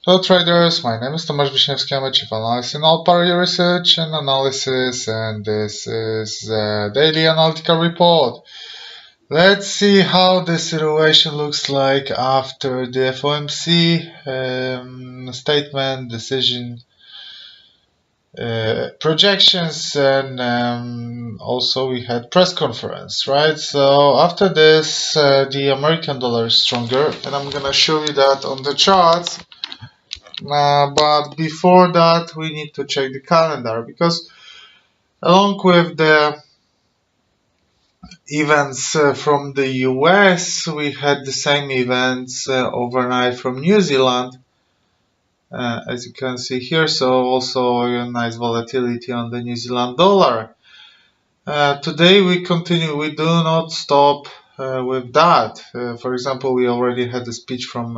Hello traders, my name is Tomasz Wiśniewski. I'm a Chief Analyst in All-Party Research and Analysis, and this is the Daily Analytical Report. Let's see how the situation looks like after the FOMC statement, decision, projections, and also we had press conference, right? So after this, the American dollar is stronger, and I'm gonna show you that on the charts. But before that, we need to check the calendar because, along with the events from the US, we had the same events overnight from New Zealand, as you can see here. So, also a nice volatility on the New Zealand dollar. Today, we continue, we do not stop with that. For example, we already had a speech from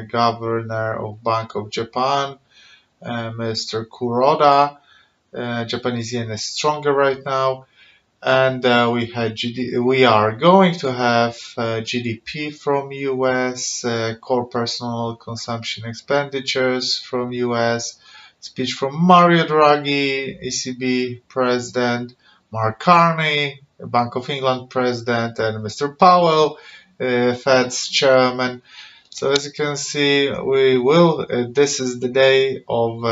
Governor of Bank of Japan, Mr. Kuroda. Japanese yen is stronger right now, and we are going to have GDP from US, core personal consumption expenditures from US, speech from Mario Draghi, ECB president, Mark Carney, Bank of England president, and Mr. Powell, Fed's chairman. So as you can see, we will. This is the day of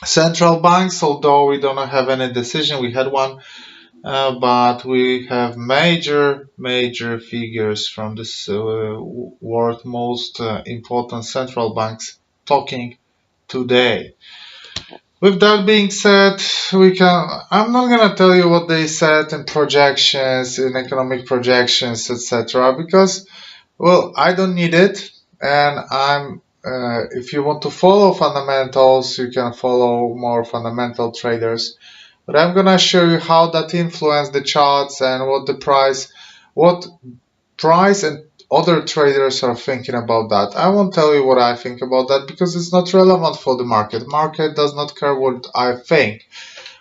central banks, although we don't have any decision. We had one, but we have major figures from this world most important central banks talking today. With that being said, I'm not gonna tell you what they said in projections, in economic projections, etc., because, well, I don't need it, and if you want to follow fundamentals, you can follow more fundamental traders. But I'm gonna show you how that influenced the charts and what price and other traders are thinking about that. I won't tell you what I think about that because it's not relevant for the market. Market does not care what I think.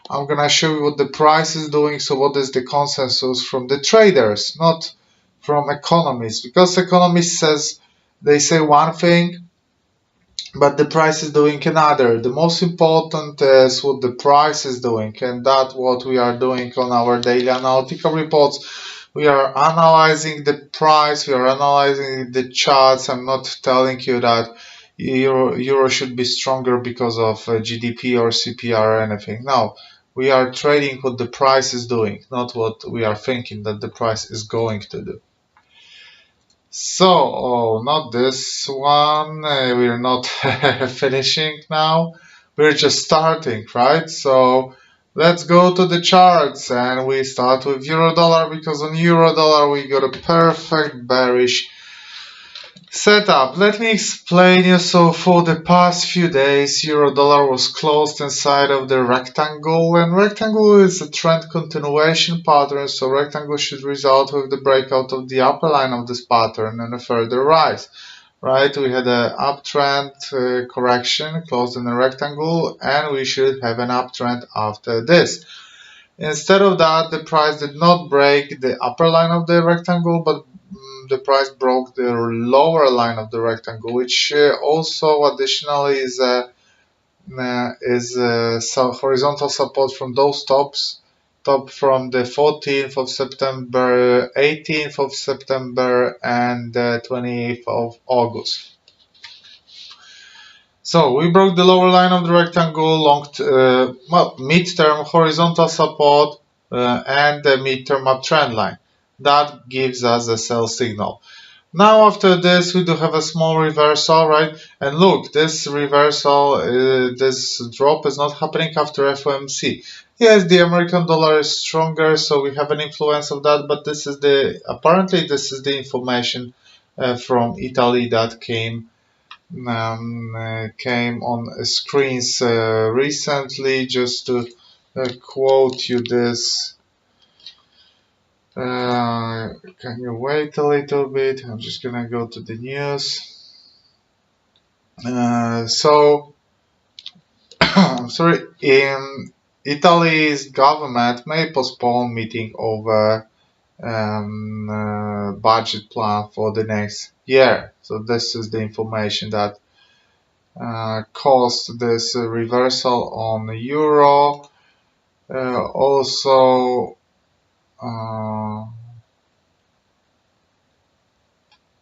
I'm gonna show you what the price is doing. So what is the consensus from the traders, not from economists, because economists they say one thing, but the price is doing another. The most important is what the price is doing, and that's what we are doing on our daily analytical reports. We are analyzing the price, we are analyzing the charts. I'm not telling you that euro should be stronger because of GDP or CPR or anything. No, we are trading what the price is doing, not what we are thinking that the price is going to do. So, oh, not this one. We're not finishing now. We're just starting, right? So, let's go to the charts and we start with euro dollar because on euro dollar we got a perfect bearish setup. Let me explain you. So for the past few days, euro dollar was closed inside of the rectangle, and rectangle is a trend continuation pattern. So rectangle should result with the breakout of the upper line of this pattern and a further rise. Right, we had an uptrend correction closed in a rectangle, and we should have an uptrend after this. Instead of that, the price did not break the upper line of the rectangle, but the price broke the lower line of the rectangle, which also additionally is some horizontal support from those top from the 14th of September, 18th of September, and 28th of August. So we broke the lower line of the rectangle, mid-term horizontal support and the mid-term uptrend line. That gives us a sell signal. Now after this we do have a small reversal, right? And look, this reversal, this drop is not happening after FOMC. Yes, the American dollar is stronger, so we have an influence of that, but apparently this is the information from Italy that came on screens recently. Just to quote you this. Can you wait a little bit? I'm just gonna go to the news. I'm sorry. In Italy's government may postpone meeting over budget plan for the next year. So this is the information that caused this reversal on the euro. Also,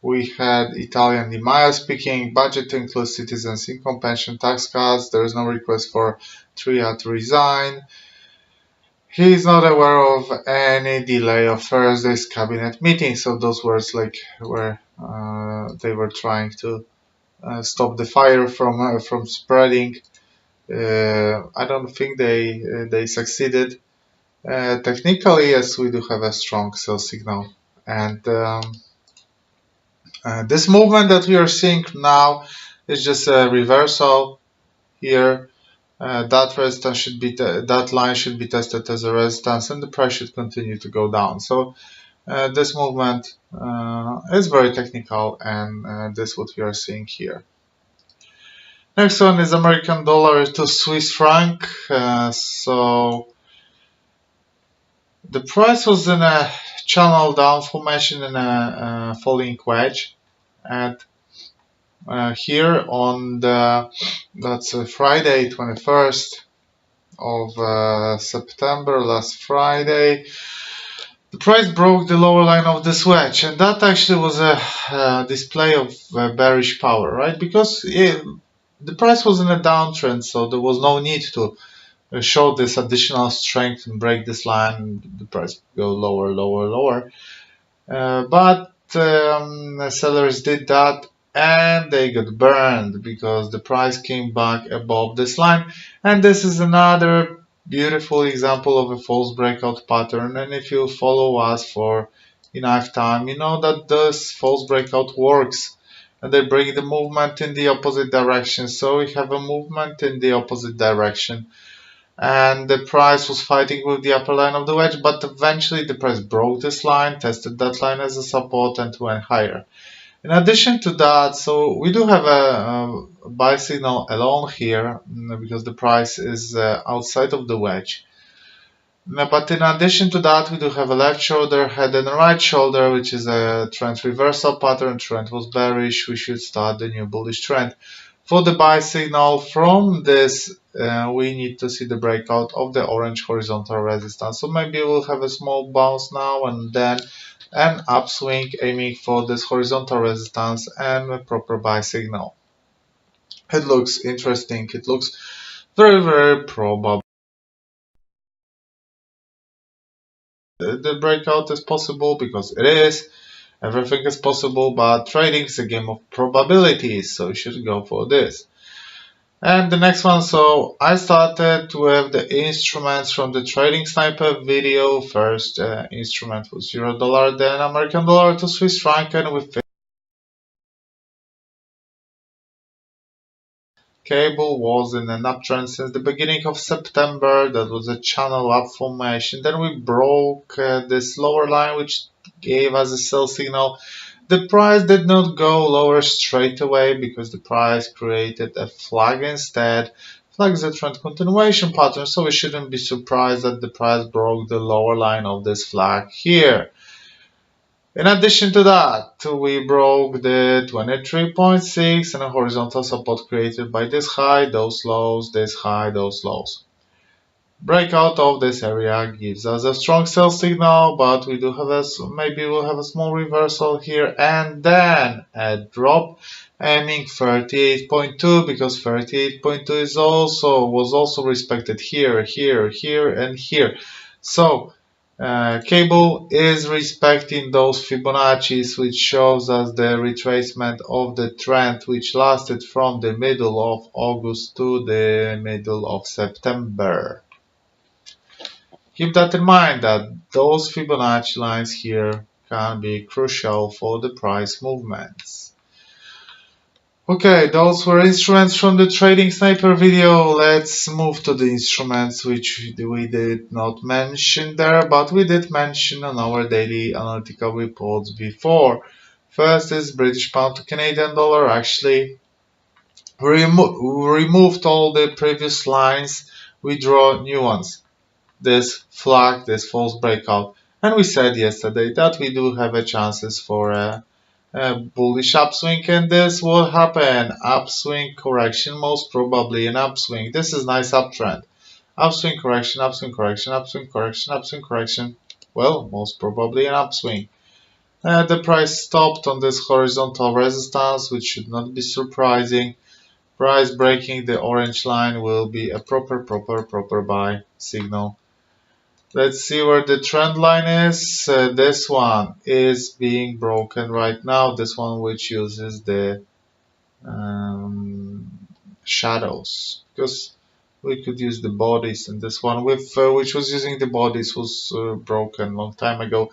we had Italian Di Maio speaking, budget to include citizens' income, pension, tax cuts. There is no request for Tria to resign. He is not aware of any delay of Thursday's cabinet meeting. So those words like where they were trying to stop the fire from spreading. I don't think they succeeded. Technically, yes, we do have a strong sell signal, and this movement that we are seeing now is just a reversal here. That resistance should be that line should be tested as a resistance, and the price should continue to go down. So this movement is very technical, and this is what we are seeing here. Next one is American dollar to Swiss franc. So the price was in a channel down formation in a falling wedge, and here on the that's Friday 21st of September, last Friday, the price broke the lower line of this wedge, and that actually was a display of bearish power, right? Because the price was in a downtrend, so there was no need to show this additional strength and break this line. The price go lower, lower, lower. But sellers did that, and they got burned because the price came back above this line. And this is another beautiful example of a false breakout pattern. And if you follow us for enough time, you know that this false breakout works, and they break the movement in the opposite direction. So we have a movement in the opposite direction, and the price was fighting with the upper line of the wedge, but eventually the price broke this line, tested that line as a support, and went higher. In addition to that, so we do have a buy signal alone here because the price is outside of the wedge. But in addition to that, we do have a left shoulder, head, and a right shoulder, which is a trend reversal pattern. Trend was bearish. We should start the new bullish trend. For the buy signal from this, we need to see the breakout of the orange horizontal resistance. So maybe we'll have a small bounce now and then an upswing aiming for this horizontal resistance and a proper buy signal. It looks interesting. It looks very, very probable. The breakout is possible because it is. Everything is possible, but trading is a game of probabilities, so you should go for this. And the next one, so I started with the instruments from the Trading Sniper video. First instrument was $, then American dollar to Swiss franc, and with cable was in an uptrend since the beginning of September. That was a channel up formation. Then we broke this lower line, which gave us a sell signal. The price did not go lower straight away because the price created a flag instead. Flag is a trend continuation pattern, so we shouldn't be surprised that the price broke the lower line of this flag here. In addition to that, we broke the 23.6 and a horizontal support created by this high, those lows, this high, those lows. Breakout of this area gives us a strong sell signal, but we do have maybe we'll have a small reversal here and then a drop aiming 38.2 because 38.2 was also respected here, here, here, and here. So cable is respecting those Fibonacci's, which shows us the retracement of the trend which lasted from the middle of August to the middle of September. Keep that in mind that those Fibonacci lines here can be crucial for the price movements. Okay, those were instruments from the Trading Sniper video. Let's move to the instruments which we did not mention there, but we did mention on our daily analytical reports before. First is British pound to Canadian dollar. Actually, we removed all the previous lines. We draw new ones. This flag, this false breakout. And we said yesterday that we do have a chances for a bullish upswing, and this will happen. Upswing, correction, most probably an upswing. This is nice uptrend. Upswing, correction, upswing, correction, upswing, correction, upswing, correction. Well, most probably an upswing. The price stopped on this horizontal resistance, which should not be surprising. Price breaking the orange line will be a proper buy signal. Let's see where the trend line is. This one is being broken right now. This one which uses the shadows, because we could use the bodies, and this one with which was using the bodies was broken long time ago.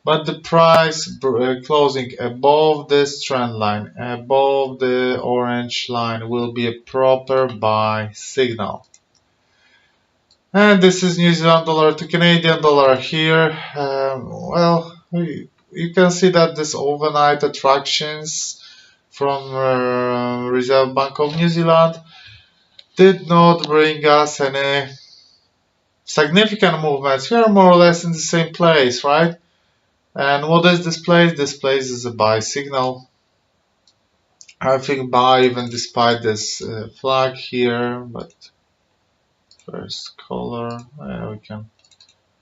But the price closing above this trend line, above the orange line, will be a proper buy signal. And this is New Zealand dollar to Canadian dollar here. Well, you can see that this overnight attractions from Reserve Bank of New Zealand did not bring us any significant movements. We are more or less in the same place, right? And what is this place? This place is a buy signal. I think buy even despite this flag here, but first color, we can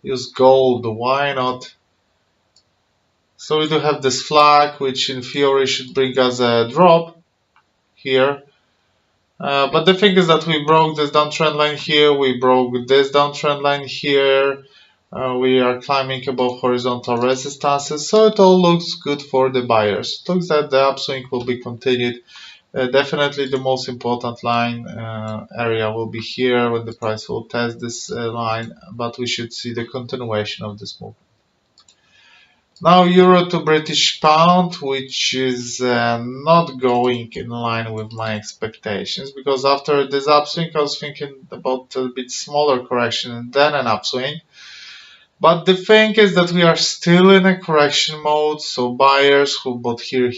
use gold, why not? So we do have this flag, which in theory should bring us a drop here. But the thing is that we broke this downtrend line here, we broke this downtrend line here, we are climbing above horizontal resistances, so it all looks good for the buyers. It looks like the upswing will be continued. Definitely the most important line area will be here when the price will test this line, but we should see the continuation of this move. Now euro to British pound, which is not going in line with my expectations, because after this upswing I was thinking about a bit smaller correction and then an upswing. But the thing is that we are still in a correction mode, so buyers who bought here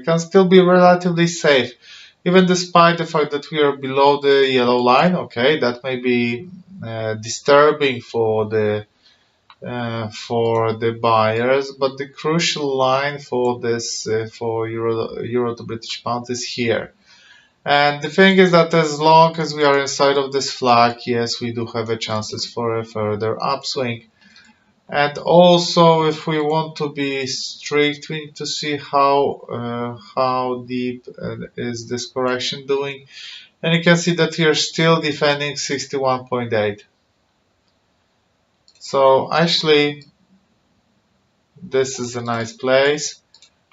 can still be relatively safe, even despite the fact that we are below the yellow line. Okay, that may be disturbing for the buyers, but the crucial line for this for euro to British pound is here. And the thing is that as long as we are inside of this flag, yes, we do have a chances for a further upswing. And also, if we want to be strict, we need to see how deep is this correction doing. And you can see that we are still defending 61.8. So actually, this is a nice place.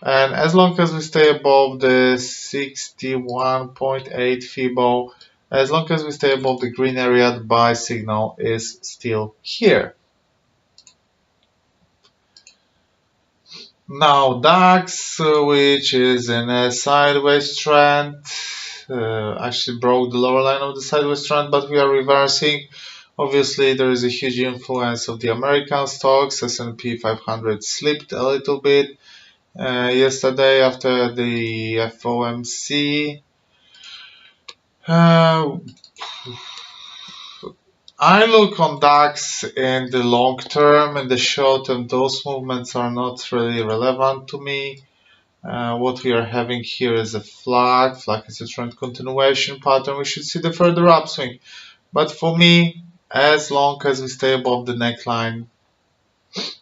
And as long as we stay above the 61.8 Fibo, as long as we stay above the green area, the buy signal is still here. Now DAX, which is in a sideways trend, actually broke the lower line of the sideways trend, but we are reversing. Obviously, there is a huge influence of the American stocks. S&P 500 slipped a little bit yesterday after the FOMC. I look on DAX in the long term. In the short term, those movements are not really relevant to me. What we are having here is a flag. Flag is a trend continuation pattern. We should see the further upswing. But for me, as long as we stay above the neckline,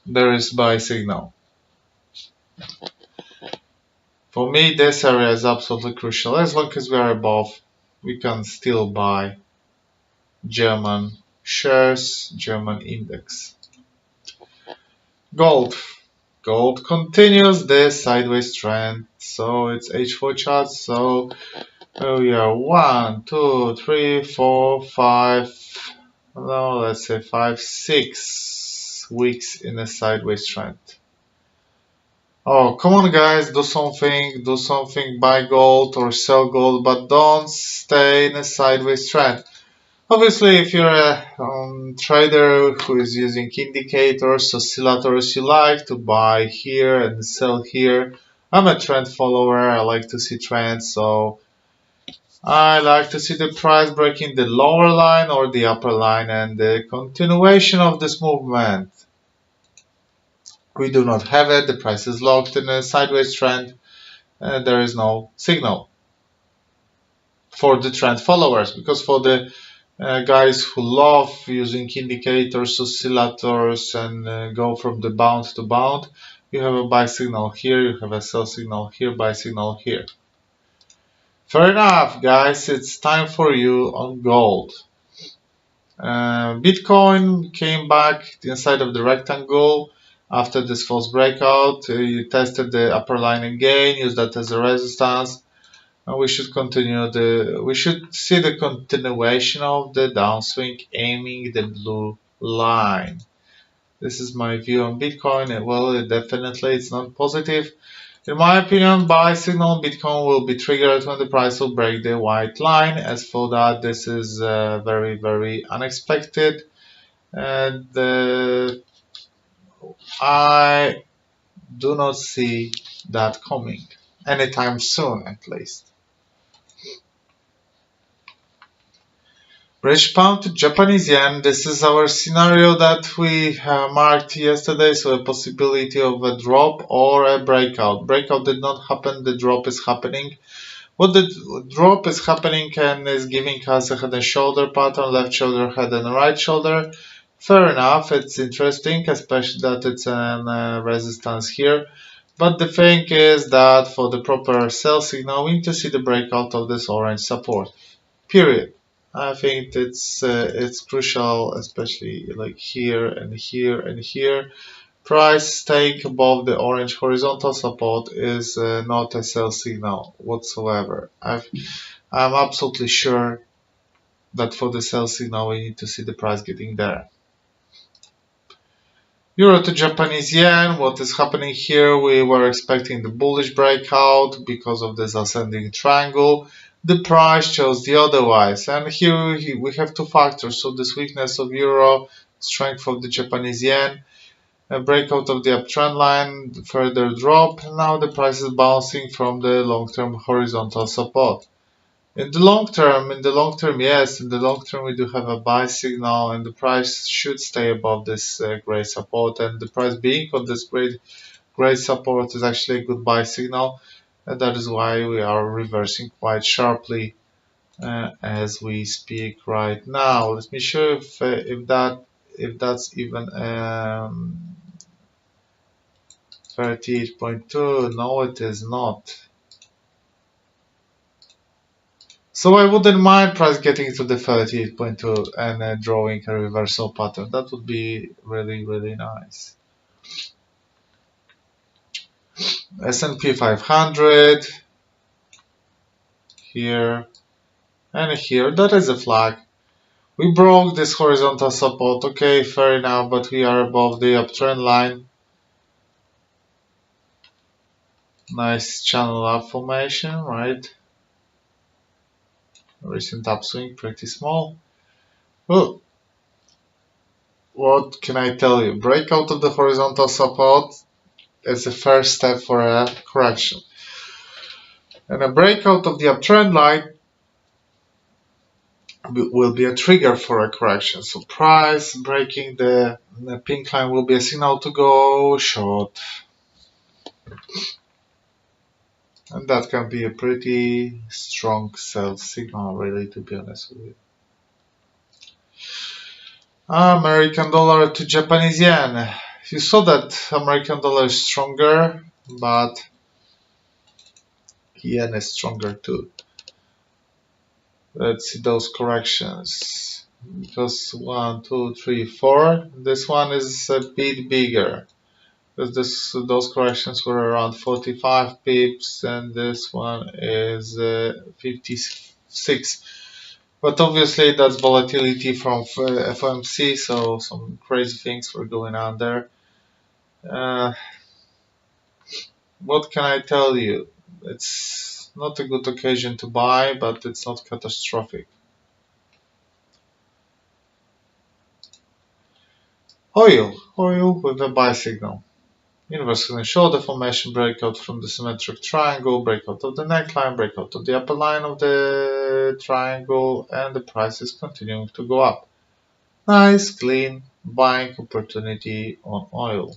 there is buy signal. For me, this area is absolutely crucial. As long as we are above, we can still buy German shares, German index. Gold. Gold continues this sideways trend. So it's H4 chart. So we are 1, 2, 3, 4, 5. No, let's say 5, 6 weeks in a sideways trend. Oh, come on guys, do something, buy gold or sell gold, but don't stay in a sideways trend. Obviously, if you're a trader who is using indicators, oscillators, you like to buy here and sell here. I'm a trend follower, I like to see trends, so I like to see the price breaking the lower line or the upper line and the continuation of this movement. We do not have it, the price is locked in a sideways trend. there is no signal for the trend followers, because for the guys who love using indicators, oscillators, and go from the bound to bound, you have a buy signal here, you have a sell signal here, buy signal here. Fair enough, guys, it's time for you on gold. Bitcoin came back inside of the rectangle after this false breakout. You tested the upper line again, use that as a resistance. And we should we should see the continuation of the downswing aiming the blue line. This is my view on Bitcoin. Well, definitely it's not positive. In my opinion, buy signal Bitcoin will be triggered when the price will break the white line. As for that, this is very, very unexpected. And I do not see that coming anytime soon, at least. British pound to Japanese yen. This is our scenario that we marked yesterday, so a possibility of a drop or a breakout. Breakout did not happen, the drop is happening. What the drop is happening and is giving us a head and shoulder pattern, left shoulder, head and right shoulder. Fair enough, it's interesting, especially that it's a resistance here. But the thing is that for the proper sell signal, we need to see the breakout of this orange support. Period. I think it's crucial, especially like here and here and here. Price staying above the orange horizontal support is not a sell signal whatsoever. I'm absolutely sure that for the sell signal we need to see the price getting there. Euro to Japanese yen, what is happening here? We were expecting the bullish breakout because of this ascending triangle. The price chose the otherwise, and here we have two factors. So this weakness of euro, strength of the Japanese yen, a breakout of the uptrend line, further drop. Now the price is bouncing from the long-term horizontal support. In the long term, yes, in the long term we do have a buy signal, and the price should stay above this great support. And the price being on this great support is actually a good buy signal, and that is why we are reversing quite sharply as we speak right now. Let me show if that's even 38.2. No, it is not. So I wouldn't mind price getting to the 38.2 and drawing a reversal pattern. That would be really, really nice. S&P 500 here and here. That is a flag. We broke this horizontal support. Okay, fair enough, but we are above the uptrend line. Nice channel up formation, right? Recent upswing, pretty small. Well, what can I tell you? Breakout of the horizontal support is the first step for a correction. And a breakout of the uptrend line will be a trigger for a correction. So price breaking the pink line will be a signal to go short. And that can be a pretty strong sell signal, really, to be honest with you. American dollar to Japanese yen. You saw that American dollar is stronger, but yen is stronger too. Let's see those corrections. Because 1, 2, 3, 4. This one is a bit bigger. Because those corrections were around 45 pips, and this one is 56. But obviously that's volatility from FOMC, so some crazy things were going on there. What can I tell you? It's not a good occasion to buy, but it's not catastrophic. Oil with a buy signal. Inverse head and shoulder formation, breakout from the symmetric triangle, breakout of the neckline, breakout of the upper line of the triangle, and the price is continuing to go up. Nice, clean buying opportunity on oil.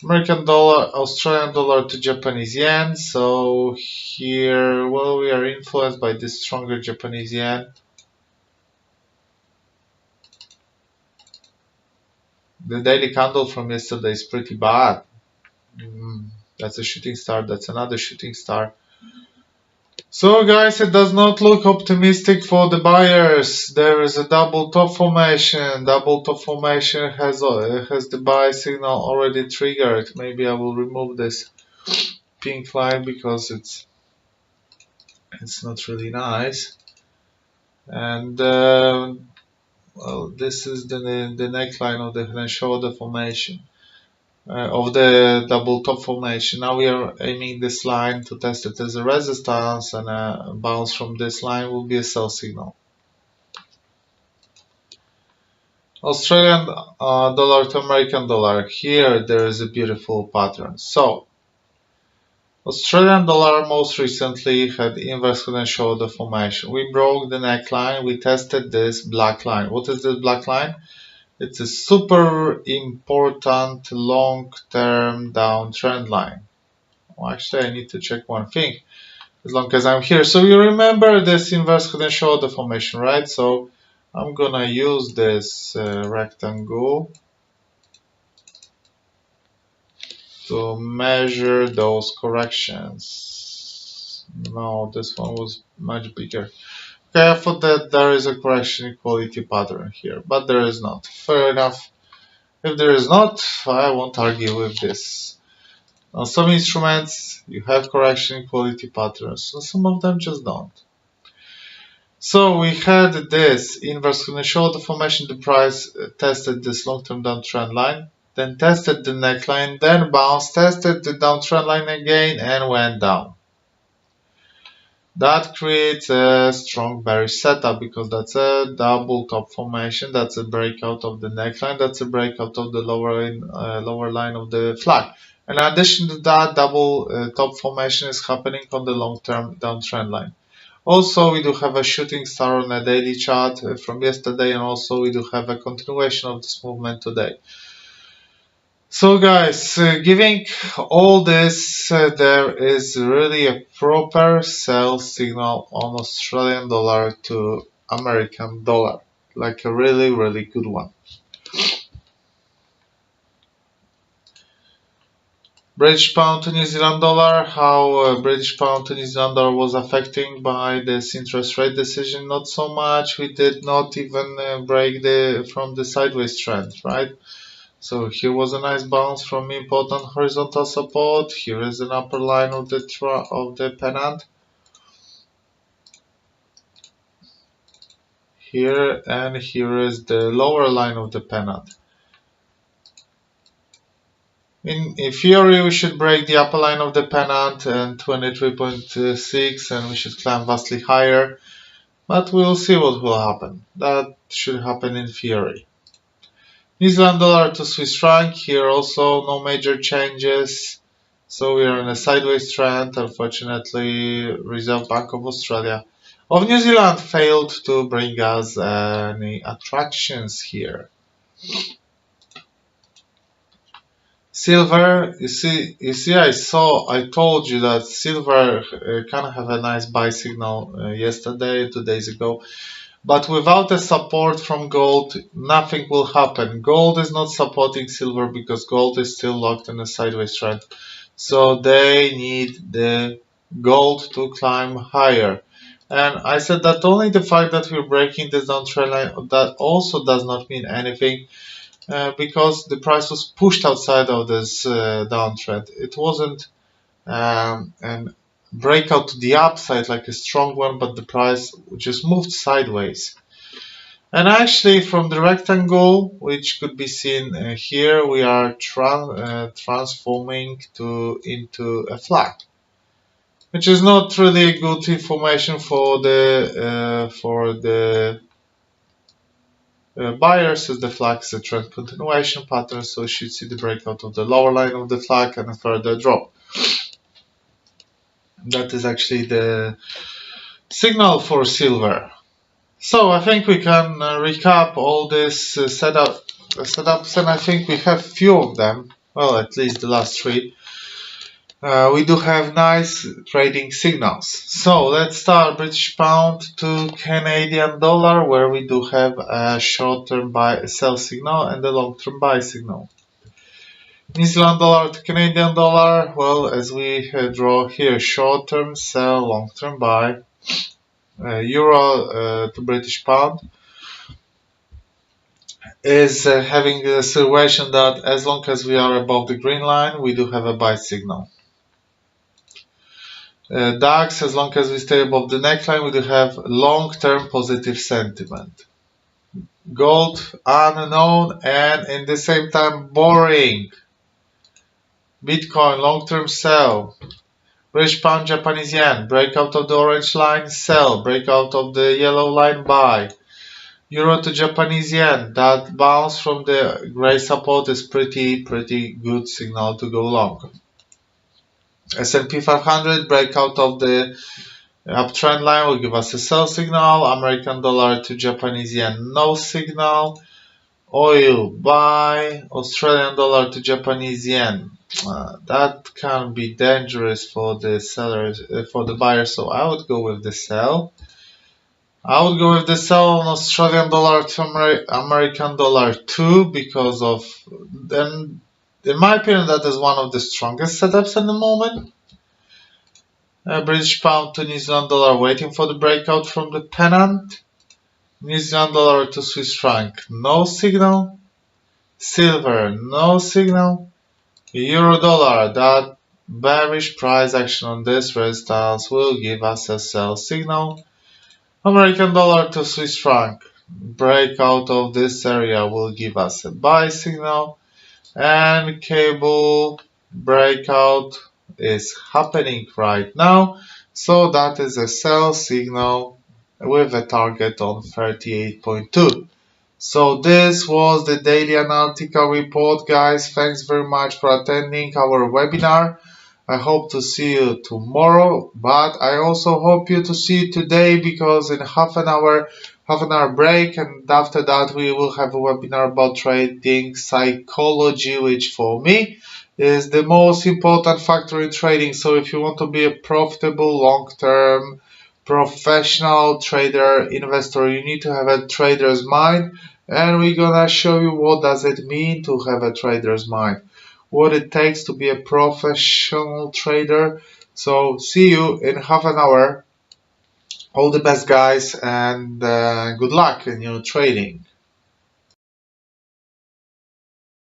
American dollar, Australian dollar to Japanese yen. So here, well, we are influenced by this stronger Japanese yen. The daily candle from yesterday is pretty bad. That's a shooting star. That's another shooting star. So guys, it does not look optimistic for the buyers. There is a double top formation. Double top formation has the buy signal already triggered. Maybe I will remove this pink line because it's not really nice. And well, this is the neckline of the head and shoulder formation. Of the double top formation. Now we are aiming this line to test it as a resistance, and a bounce from this line will be a sell signal. Australian dollar to American dollar. Here there is a beautiful pattern. So Australian dollar most recently had inverse head and shoulder formation. We broke the neckline. We tested this black line. What is this black line? It's a super important long-term downtrend line. Well, actually, I need to check one thing as long as I'm here. So you remember this inverse head and shoulder formation, right? So I'm gonna use this rectangle to measure those corrections. No, this one was much bigger. Okay, I thought that there is a correction equality pattern here, but there is not. Fair enough. If there is not, I won't argue with this. On some instruments, you have correction equality patterns, and some of them just don't. So we had this inverse head and shoulder formation. The price tested this long-term downtrend line, then tested the neckline, then bounced, tested the downtrend line again, and went down. That creates a strong bearish setup because that's a double top formation. That's a breakout of the neckline. That's a breakout of the lower line of the flag. And in addition to that, double top formation is happening on the long-term downtrend line. Also, we do have a shooting star on a daily chart from yesterday, and also we do have a continuation of this movement today. So guys, giving all this, there is really a proper sell signal on Australian dollar to American dollar, like a really, really good one. British pound to New Zealand dollar, how British pound to New Zealand dollar was affecting by this interest rate decision, not so much. We did not even break from the sideways trend, right? So here was a nice bounce from important horizontal support. Here is an upper line of the pennant. Here and here is the lower line of the pennant. In theory, we should break the upper line of the pennant and 23.6, and we should climb vastly higher. But we'll see what will happen. That should happen in theory. New Zealand dollar to Swiss franc, here also no major changes. So we are in a sideways trend. Unfortunately, Reserve Bank of Australia of New Zealand failed to bring us any attractions here. Silver, you see, I told you that silver can have a nice buy signal yesterday, 2 days ago. But without a support from gold, nothing will happen. Gold is not supporting silver because gold is still locked in a sideways trend. So they need the gold to climb higher. And I said that only the fact that we're breaking this downtrend line, that also does not mean anything because the price was pushed outside of this downtrend. It wasn't an breakout to the upside like a strong one, but the price just moved sideways. And actually from the rectangle, which could be seen here, we are transforming into a flag, which is not really good information for the buyers, as the flag is a trend continuation pattern, so you should see the breakout of the lower line of the flag and a further drop. That is actually the signal for silver. So I think we can recap all these setups, and I think we have few of them. well, at least the last three, we do have nice trading signals. So let's start British pound to Canadian dollar, where we do have a short-term buy sell signal and a long-term buy signal. New Zealand dollar to Canadian dollar, well, as we draw here, short-term sell, long-term buy. Euro to British pound is having the situation that as long as we are above the green line, we do have a buy signal. DAX, as long as we stay above the neckline, we do have long-term positive sentiment. Gold, unknown, and in the same time boring. Bitcoin, long-term sell. British pound, Japanese yen, breakout of the orange line, sell. Breakout of the yellow line, buy. Euro to Japanese yen, that bounce from the gray support is pretty good signal to go long. S&P 500, breakout of the uptrend line will give us a sell signal. American dollar to Japanese yen, no signal. Oil, buy. Australian dollar to Japanese yen. That can be dangerous for the sellers, for the buyers, so I would go with the sell. I would go with the sell on Australian dollar to American dollar too, because of then, in my opinion, that is one of the strongest setups at the moment. British pound to New Zealand dollar, waiting for the breakout from the pennant. New Zealand dollar to Swiss franc, no signal. Silver, no signal. Euro dollar, that bearish price action on this resistance will give us a sell signal. American dollar to Swiss franc, breakout of this area will give us a buy signal. And cable breakout is happening right now, so that is a sell signal with a target on 38.2. So this was the daily analytical report, guys. Thanks very much for attending our webinar. I hope to see you tomorrow, but I also hope you to see you today, because in half an hour break, and after that we will have a webinar about trading psychology, which for me is the most important factor in trading. So if you want to be a profitable long-term professional trader, investor, you need to have a trader's mind, and we're gonna show you what does it mean to have a trader's mind, what it takes to be a professional trader. So see you in half an hour. All the best, guys, and good luck in your trading.